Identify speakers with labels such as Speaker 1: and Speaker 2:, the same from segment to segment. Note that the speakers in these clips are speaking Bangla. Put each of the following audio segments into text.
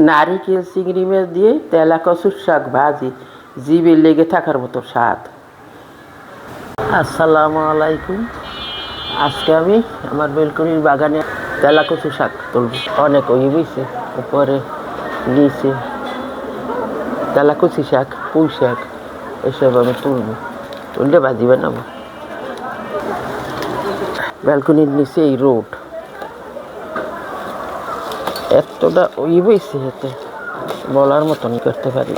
Speaker 1: নারিকেল চিংড়ি মাছ দিয়ে তেলা কচুর শাক ভাজি, জিভে লেগে থাকার মতো স্বাদ। আসসালামু আলাইকুম। আজকে আমি আমার বেলকনির বাগানে তেলা কচু শাক তুলব। অনেক ওই বইছে, উপরে নিচে তেলা কচু শাক, পুঁই শাক এসব আমি তুলব, তুললে ভাজি বানাবো। ব্যালকনির নিচে এই রোড এতটা ওই বইছে, এতে বলার মতন করতে পারি।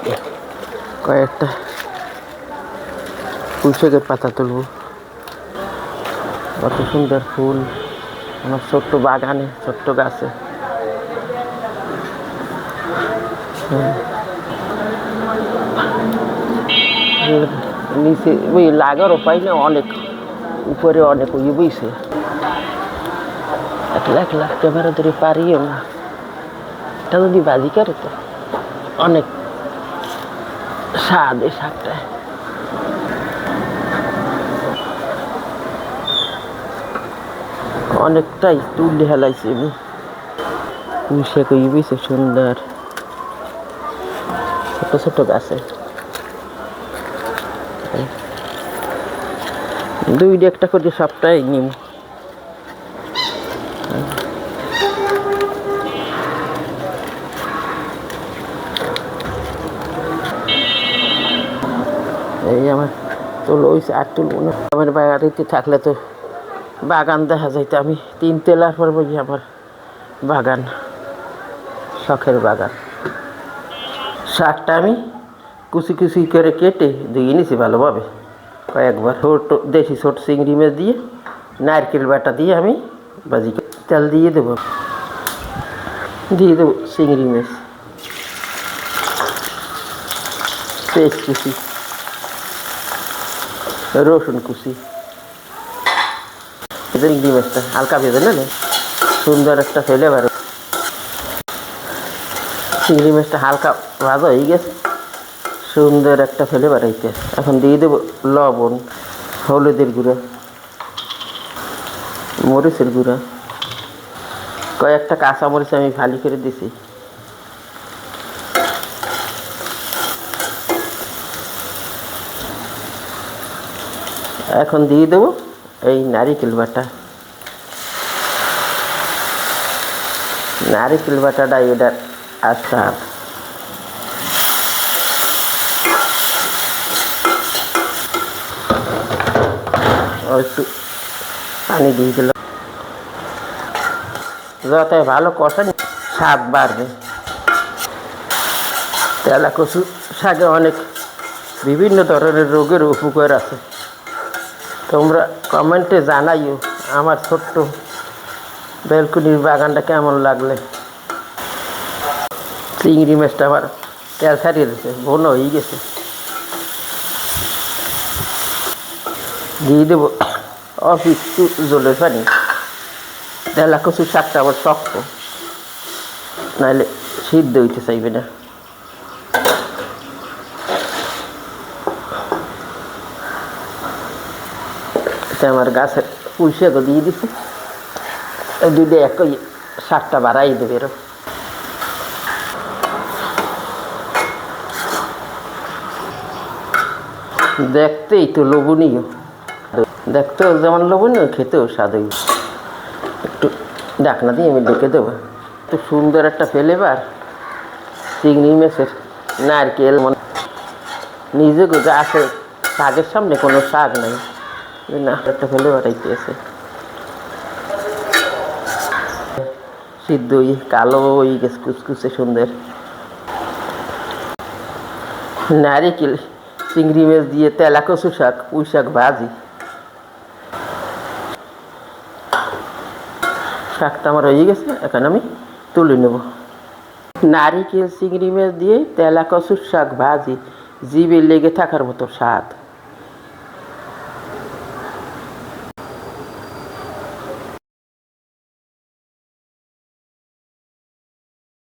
Speaker 1: কয়েকটা পুঁই শাকের পাতা তুলব। কত সুন্দর ফুল আমার ছোট্ট বাগানে, ছোট্ট গাছে। নিচে ওই লাগার উপায় না, অনেক উপরে অনেক ওই বইছে। একলা একলা ক্যামেরা ধরে পারিও না, এটা যদি বাজি করে তো অনেক স্বাদ এই শাকটা। অনেকটাই তুলে হেলাইছি আমি। পুঁই শাক ওই বইছে সুন্দর, ছোট ছোট গাছে। দুইটা একটা করে সবটাই নিম। এই আমার তুলো হয়েছে, আর তুলব না। আমার বাড়িতে থাকলে তো বাগান দেখা যাইতো। আমি 3 তলার পর বলি আমার বাগান, শখের বাগান। শাকটা আমি কুচি কুচি করে কেটে ধুয়ে নিছি ভালোভাবে কয়েকবার। ছোট দেশি ছোট চিংড়ি মাছ দিয়ে নারকেল বাটা দিয়ে আমি ভাজি। তেল দিয়ে দেবো চিংড়ি মাছ, পেঁয়াজ কুচি, রসুন কুচি। চিংড়ি মাছটা হালকা ভেজে নেলে সুন্দর একটা ফ্লেভার। চিংড়ি মাছটা হালকা ভাজা হয়ে গেছে, সুন্দর একটা ফ্লেভার হইতে। এখন দিয়ে দেবো লবণ, হলুদের গুঁড়ো, মরিচের গুঁড়ো, কয়েকটা কাঁচা মরিচ আমি ফালি করে দিছি। এখন দিয়ে দেবো এই নারিকেল বাটা। নারিকেল বাটাটা এটার আস্বাদ। একটু পানি দিয়ে দিল, যত ভালো কষান স্বাদ বাড়বে। তেলা কচু শাকে অনেক বিভিন্ন ধরনের রোগের উপকার আছে। তোমরা কমেন্টে জানাইও আমার ছোট্ট বেলকুনির বাগানটা কেমন লাগলে। চিংড়ি মাছটা আমার তেল ছাড়িয়ে দিয়েছে, বোন হয়ে গেছে। দিয়ে দেবো একটু জলের পানি। তেলা কচুর শাকটা আবার শক্ত, নাহলে সিদ্ধ হইতে চাইবে না। আমার গাছের পুঁই শাকও দিয়ে দিছি, দুইটা একই শাকটা বাড়াই দেবে। এরকম দেখতেই তো লোভনীয়, দেখতেও যেমন লোভনীয়, খেতেও স্বাদ। একটু ঢাকনা দিয়ে আমি ডেকে দেবো। তো সুন্দর একটা ফ্লেভার চিংড়ি মাছের, নারকেল। নিজে গাছে শাকের সামনে কোনো শাক নাই, না একটা ফ্লেভার আইতেছে। সিদ্ধ কালো ওই গেছে, কুচকুচে সুন্দর। নারিকেল চিংড়ি মাছ দিয়ে তেলা কচু শাক, পুঁই শাক ভাজি। শাকটা আমার হয়ে গেছে, এখন আমি তুলে নেব। নারিকেল চিংড়ি মাছ দিয়ে তেলা কচুর শাক ভাজি, জিভে লেগে থাকার মতো স্বাদ।